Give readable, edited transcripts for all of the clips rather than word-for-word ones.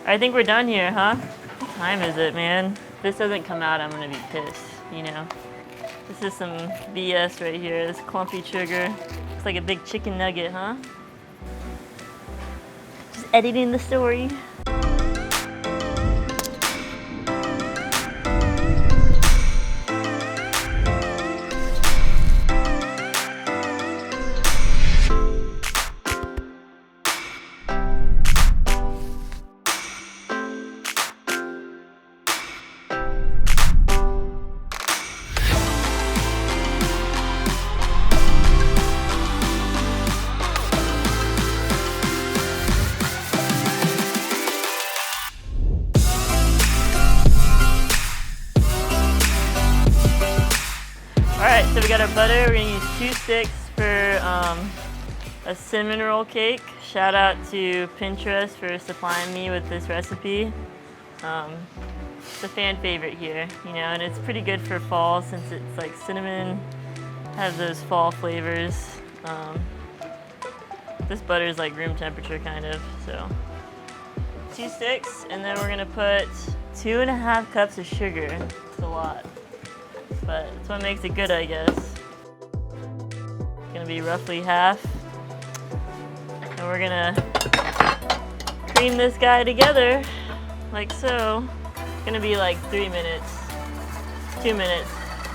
I think we're done here, huh? What time is it, man? If this doesn't come out, I'm gonna be pissed, you know? This is some BS right here, this clumpy sugar. Looks like a big chicken nugget, huh? Just editing the story. Alright, so we got our butter. We're gonna use 2 sticks for a cinnamon roll cake. Shout out to Pinterest for supplying me with this recipe. It's a fan favorite here, you know, and it's pretty good for fall since it's like cinnamon, has those fall flavors. This butter is like room temperature kind of, so. 2 sticks, and then we're gonna put 2.5 cups of sugar. It's a lot, but it's what makes it good, I guess. It's gonna be roughly half. And we're gonna cream this guy together, like so. It's gonna be like 3 minutes, 2 minutes,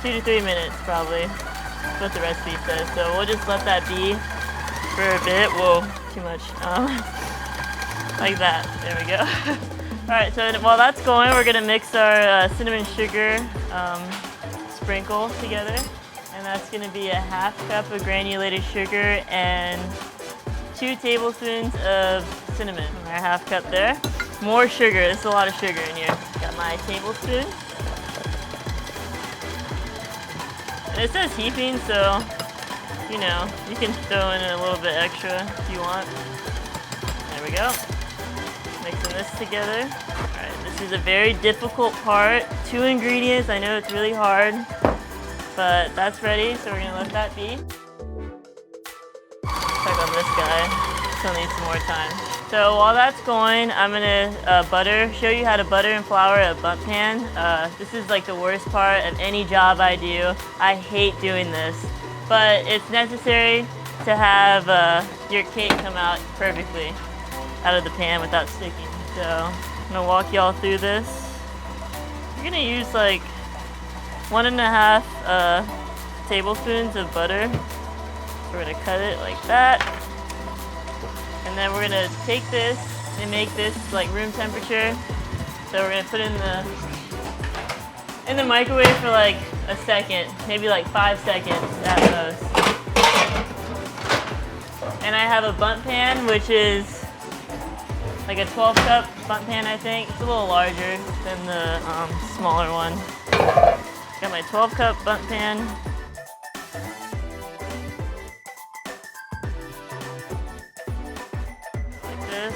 2 to 3 minutes probably. That's what the recipe says. So we'll just let that be for a bit. Whoa, too much. Like that, there we go. All right, so while that's going, we're gonna mix our cinnamon sugar sprinkle together. And that's gonna be a 1/2 cup of granulated sugar and 2 tablespoons of cinnamon. Our 1/2 cup there. More sugar, this is a lot of sugar in here. Got my tablespoon. And it says heaping, so, you know, you can throw in a little bit extra if you want. There we go. Mixing this together. All right, this is a very difficult part. 2 ingredients, I know it's really hard, but that's ready, so we're gonna let that be. Check on this guy, still needs some more time. So while that's going, I'm gonna show you how to butter and flour a Bundt pan. This is like the worst part of any job I do. I hate doing this, but it's necessary to have your cake come out perfectly out of the pan without sticking. So I'm gonna walk y'all through this. You're gonna use like 1.5 tablespoons of butter. We're gonna cut it like that. And then we're gonna take this and make this like room temperature. So we're gonna put it in the microwave for like a second, maybe like 5 seconds at most. And I have a Bundt pan, which is like a 12-cup Bundt pan, I think. It's a little larger than the smaller one. Got my 12-cup Bundt pan. Like this.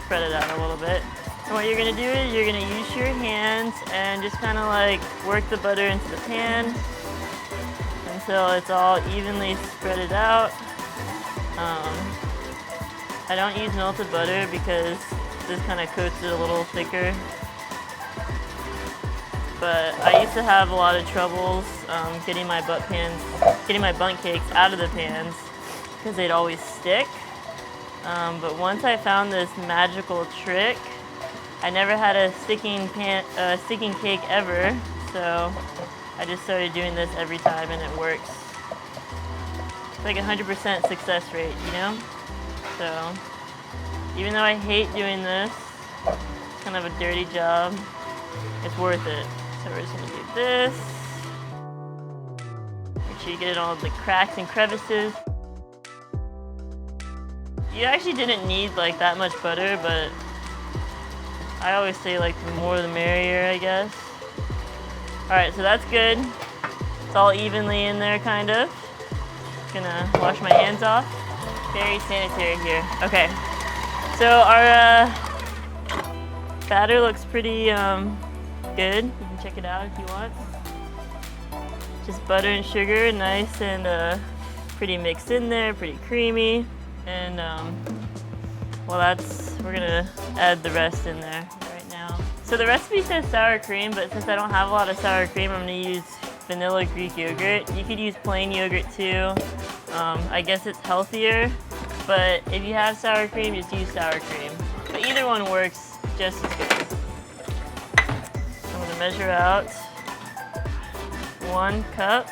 Spread it out a little bit. And what you're gonna do is you're gonna use your hands and just kind of like work the butter into the pan until it's all evenly spread out. I don't use melted butter because this kind of coats it a little thicker. But I used to have a lot of troubles getting my Bundt cakes out of the pans because they'd always stick. But once I found this magical trick, I never had a sticking cake ever. So I just started doing this every time and it works. It's like 100% success rate, you know? So, even though I hate doing this, it's kind of a dirty job, it's worth it. So we're just gonna do this. Make sure you get all of the cracks and crevices. You actually didn't need like that much butter, but I always say like the more the merrier, I guess. All right, so that's good. It's all evenly in there, kind of. Gonna wash my hands off. Very sanitary here. Okay, so our batter looks pretty good. You can check it out if you want. Just butter and sugar, nice and pretty mixed in there, pretty creamy. And we're gonna add the rest in there right now. So the recipe says sour cream, but since I don't have a lot of sour cream, I'm gonna use vanilla Greek yogurt. You could use plain yogurt too. I guess it's healthier, but if you have sour cream, just use sour cream. But either one works just as good. I'm gonna measure out 1 cup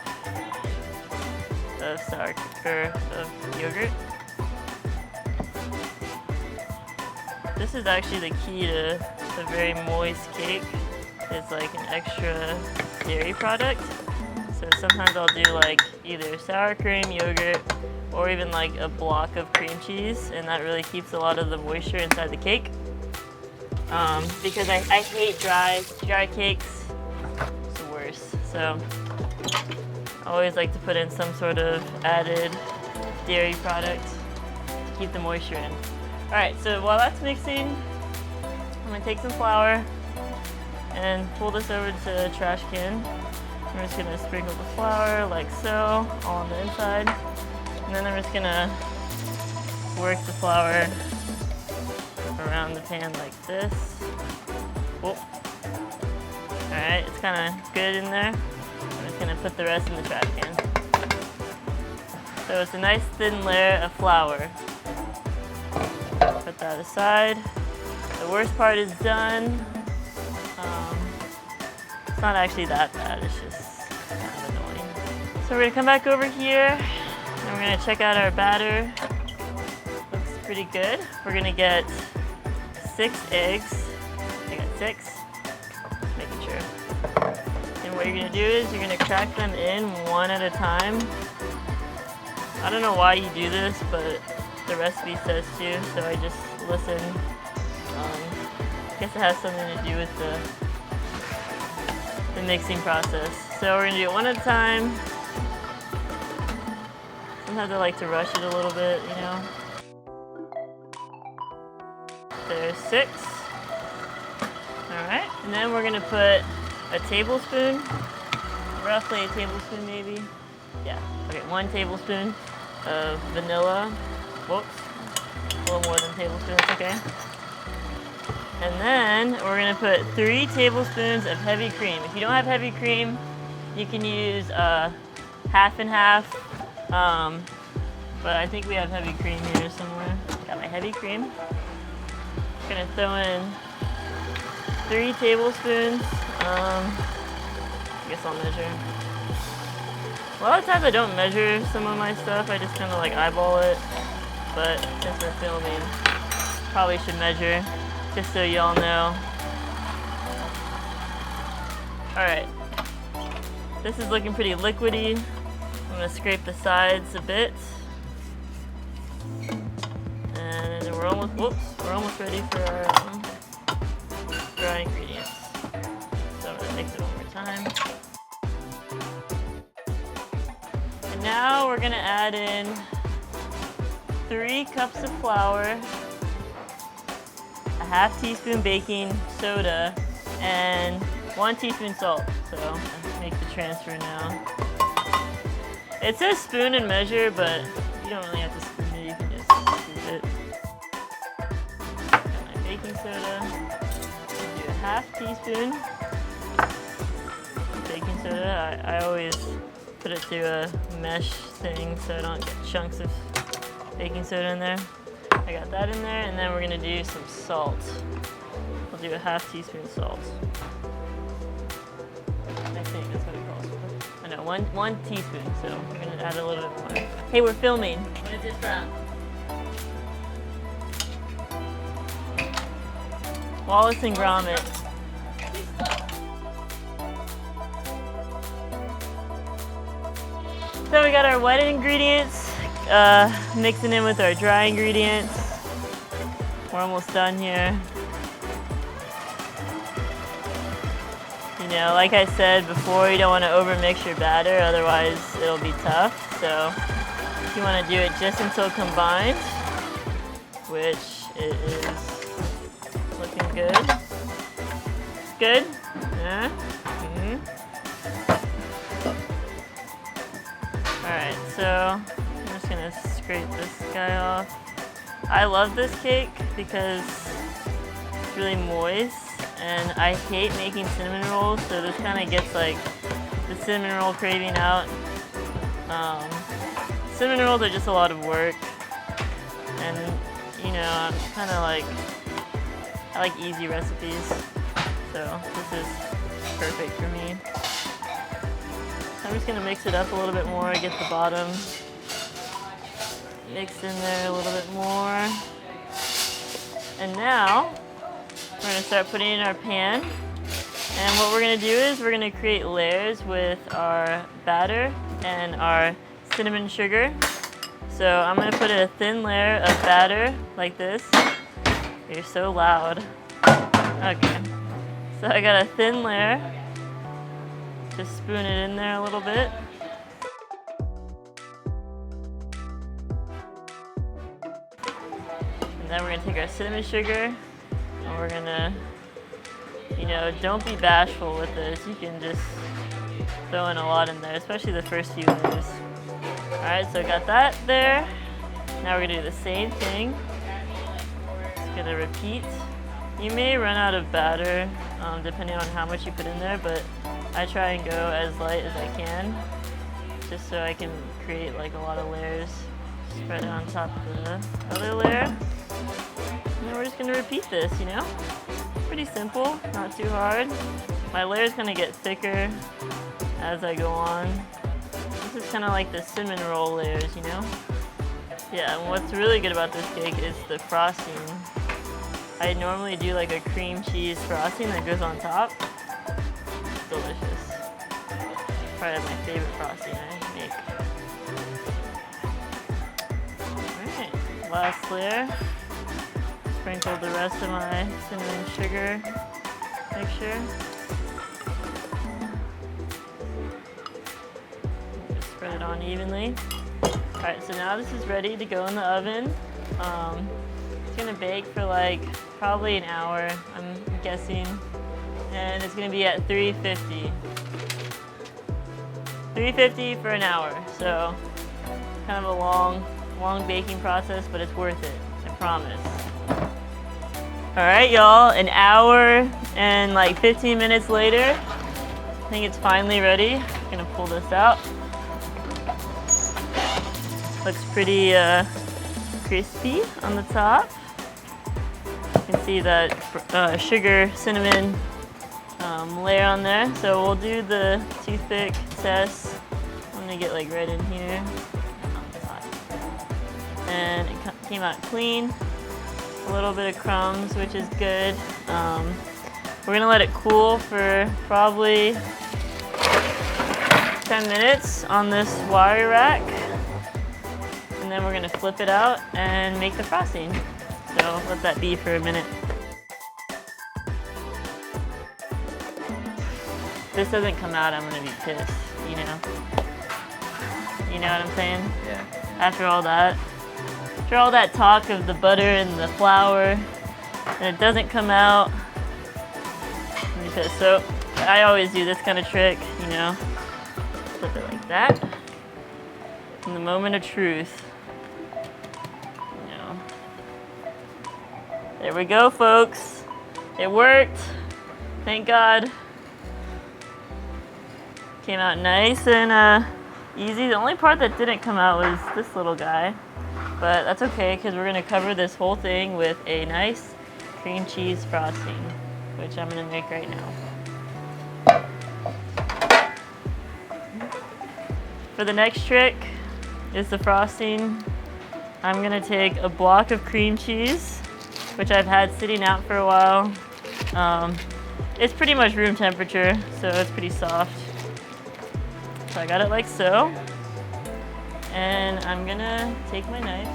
of yogurt. This is actually the key to a very moist cake. It's like an extra dairy product. So sometimes I'll do like either sour cream, yogurt, or even like a block of cream cheese, and that really keeps a lot of the moisture inside the cake. Because I hate dry cakes. It's the worst. So I always like to put in some sort of added dairy product to keep the moisture in. All right, so while that's mixing, I'm gonna take some flour and pull this over to the trash can. I'm just gonna sprinkle the flour like so, all on the inside. And then I'm just gonna work the flour around the pan like this. Whoop. All right, it's kind of good in there. I'm just gonna put the rest in the trash can. So it's a nice thin layer of flour. Put that aside. The worst part is done. It's not actually that bad, it's just kind of annoying. So we're gonna come back over here and we're gonna check out our batter. Looks pretty good. We're gonna get 6 eggs. I got 6, making sure. And what you're gonna do is you're gonna crack them in one at a time. I don't know why you do this, but the recipe says to, so I just listen. I guess it has something to do with the mixing process. So we're gonna do it one at a time. Sometimes I like to rush it a little bit, you know. There's 6. All right, and then we're gonna put a tablespoon, roughly a tablespoon maybe. Yeah, okay, 1 tablespoon of vanilla. Whoops, a little more than a tablespoon, that's okay. And then we're gonna put 3 tablespoons of heavy cream. If you don't have heavy cream, you can use half and half. But I think we have heavy cream here somewhere. Got my heavy cream. I'm gonna throw in 3 tablespoons. I guess I'll measure. A lot of times I don't measure some of my stuff. I just kind of like eyeball it. But since we're filming, probably should measure. Just so y'all know. All right, this is looking pretty liquidy. I'm gonna scrape the sides a bit. And we're almost ready for our dry ingredients. So I'm gonna mix it one more time. And now we're gonna add in 3 cups of flour, a half teaspoon baking soda, and 1 teaspoon salt. So I'll make the transfer now. It says spoon and measure, but you don't really have to spoon it, you can just scoop it. Got my baking soda. I'll do a half teaspoon of baking soda. I always put it through a mesh thing so I don't get chunks of baking soda in there. I got that in there, and then we're gonna do some salt. I'll do a half teaspoon salt. I think that's what it calls for. I know, one teaspoon, so we're gonna add a little bit more. Hey, we're filming. What is this from? Wallace and Gromit. So we got our wet ingredients. Mixing in with our dry ingredients. We're almost done here. You know, like I said before, you don't want to overmix your batter, otherwise it'll be tough. So you want to do it just until combined, which it is looking good. Good? Yeah. Alright, so I'm just gonna scrape this guy off. I love this cake because it's really moist, and I hate making cinnamon rolls, so this kind of gets like the cinnamon roll craving out. Cinnamon rolls are just a lot of work, and you know, I'm kind of like, I like easy recipes, so this is perfect for me. I'm just gonna mix it up a little bit more, get the bottom mixed in there a little bit more. And now, we're gonna start putting it in our pan. And what we're gonna do is we're gonna create layers with our batter and our cinnamon sugar. So I'm gonna put a thin layer of batter like this. You're so loud. Okay. So I got a thin layer. Just spoon it in there a little bit. And then we're gonna take our cinnamon sugar and we're gonna, you know, don't be bashful with this. You can just throw in a lot in there, especially the first few layers. All right, so I got that there. Now we're gonna do the same thing. Just gonna repeat. You may run out of batter depending on how much you put in there, but I try and go as light as I can, just so I can create like a lot of layers. Spread it on top of the other layer. And then we're just gonna repeat this, you know? Pretty simple, not too hard. My layer's gonna get thicker as I go on. This is kind of like the cinnamon roll layers, you know? Yeah, and what's really good about this cake is the frosting. I normally do like a cream cheese frosting that goes on top. It's delicious. Probably my favorite frosting I make. Alright, last layer. Sprinkle the rest of my cinnamon sugar mixture. Just spread it on evenly. Alright, so now this is ready to go in the oven. It's gonna bake for like probably an hour, I'm guessing. And it's gonna be at 350. 350 for an hour. So kind of a long baking process, but it's worth it, I promise. All right, y'all, an hour and like 15 minutes later, I think it's finally ready. I'm gonna pull this out. Looks pretty crispy on the top. You can see that sugar, cinnamon layer on there. So we'll do the toothpick test. I'm gonna get like right in here. And it came out clean. A little bit of crumbs, which is good. We're gonna let it cool for probably 10 minutes on this wire rack. And then we're gonna flip it out and make the frosting. So let that be for a minute. If this doesn't come out, I'm gonna be pissed, you know? You know what I'm saying? Yeah. After all that talk of the butter and the flour, and it doesn't come out, I'm gonna be pissed. So I always do this kind of trick, you know? Flip it like that. In the moment of truth. There we go, folks. It worked. Thank God. Came out nice and easy. The only part that didn't come out was this little guy. But that's okay, because we're gonna cover this whole thing with a nice cream cheese frosting, which I'm gonna make right now. For the next trick is the frosting. I'm gonna take a block of cream cheese, which I've had sitting out for a while. It's pretty much room temperature, so it's pretty soft. So I got it like so. And I'm gonna take my knife.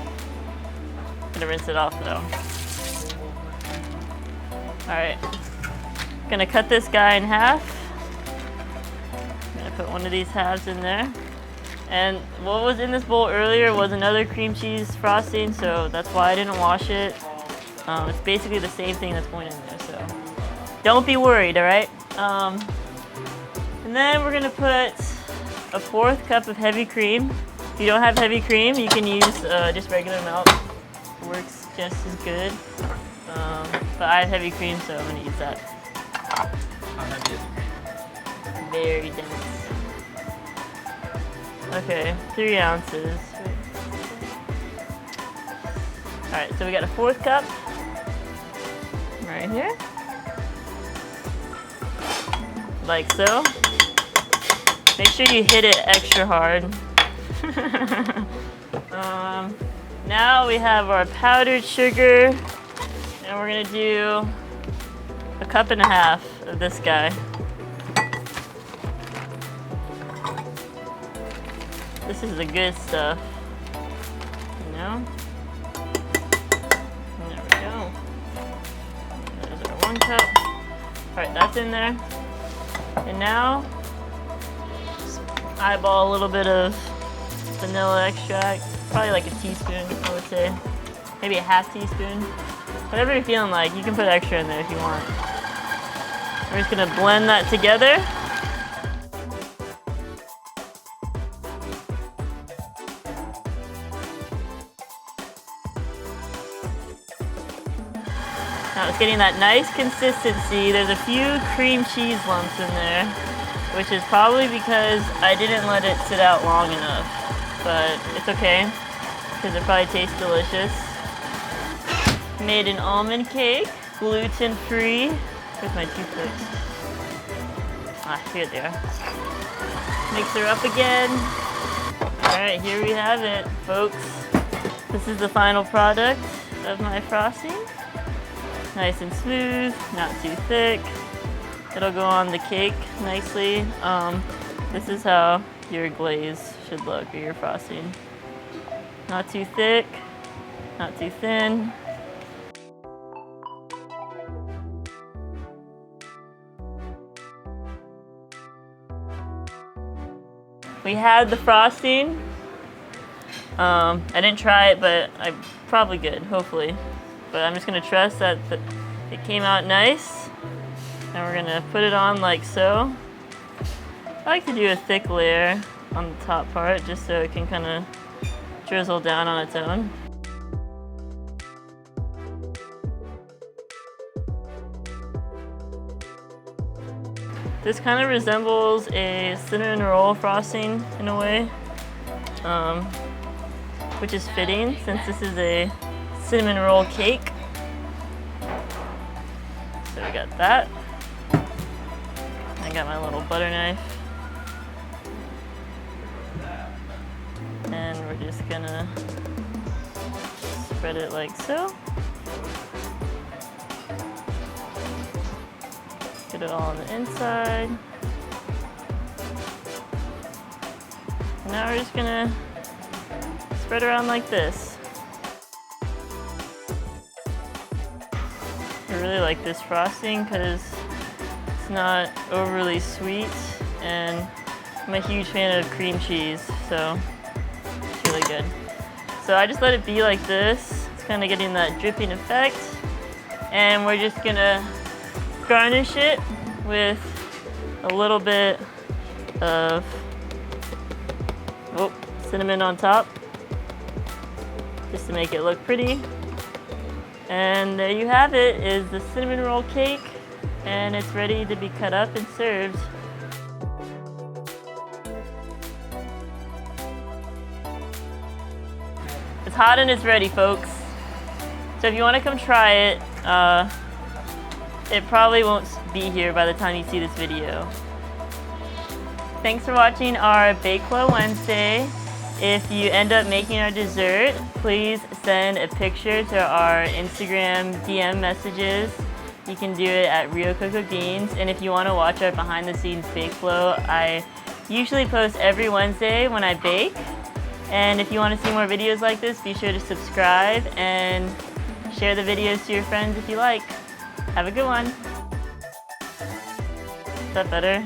I'm gonna rinse it off though. All right, gonna cut this guy in half. I'm gonna put one of these halves in there. And what was in this bowl earlier was another cream cheese frosting, so that's why I didn't wash it. It's basically the same thing that's going in there, so don't be worried, all right? And then we're gonna put a 1/4 cup of heavy cream. If you don't have heavy cream, you can use just regular milk. It works just as good. But I have heavy cream, so I'm gonna use that. How heavy is it? Very dense. Okay, 3 ounces. Alright, so we got a 4th cup right here. Like so. Make sure you hit it extra hard. Now we have our powdered sugar, and we're gonna do 1.5 cups of this guy. This is the good stuff, you know? And there we go. There's our 1 cup. All right, that's in there. And now, just eyeball a little bit of vanilla extract. Probably like a teaspoon, I would say. Maybe a 1/2 teaspoon. Whatever you're feeling like, you can put extra in there if you want. We're just gonna blend that together. Now it's getting that nice consistency. There's a few cream cheese lumps in there, which is probably because I didn't let it sit out long enough. But it's okay, because it probably tastes delicious. Made an almond cake, gluten-free. Where's my toothpicks? Ah, here they are. Mix her up again. All right, here we have it, folks. This is the final product of my frosting. Nice and smooth, not too thick. It'll go on the cake nicely. This is how your glaze should look, or your frosting. Not too thick, not too thin. We had the frosting. I didn't try it, but I'm probably good, hopefully. But I'm just gonna trust that it came out nice. And we're gonna put it on like so. I like to do a thick layer on the top part just so it can kind of drizzle down on its own. This kind of resembles a cinnamon roll frosting in a way, which is fitting since this is a cinnamon roll cake. So we got that. I got my little butter knife. And we're just gonna spread it like so. Get it all on the inside. And now we're just gonna spread around like this. I really like this frosting because it's not overly sweet, and I'm a huge fan of cream cheese, so it's really good. So I just let it be like this. It's kind of getting that dripping effect, and we're just gonna garnish it with a little bit of cinnamon on top, just to make it look pretty. And there you have it, is the cinnamon roll cake, and it's ready to be cut up and served. It's hot and it's ready, folks. So if you want to come try it, it probably won't be here by the time you see this video. Thanks for watching our Bake Flow Wednesday. If you end up making our dessert, please send a picture to our Instagram DM messages. You can do it at Rio Coco Beans. And if you want to watch our behind the scenes bake flow, I usually post every Wednesday when I bake. And if you want to see more videos like this, be sure to subscribe and share the videos to your friends if you like. Have a good one. Is that better?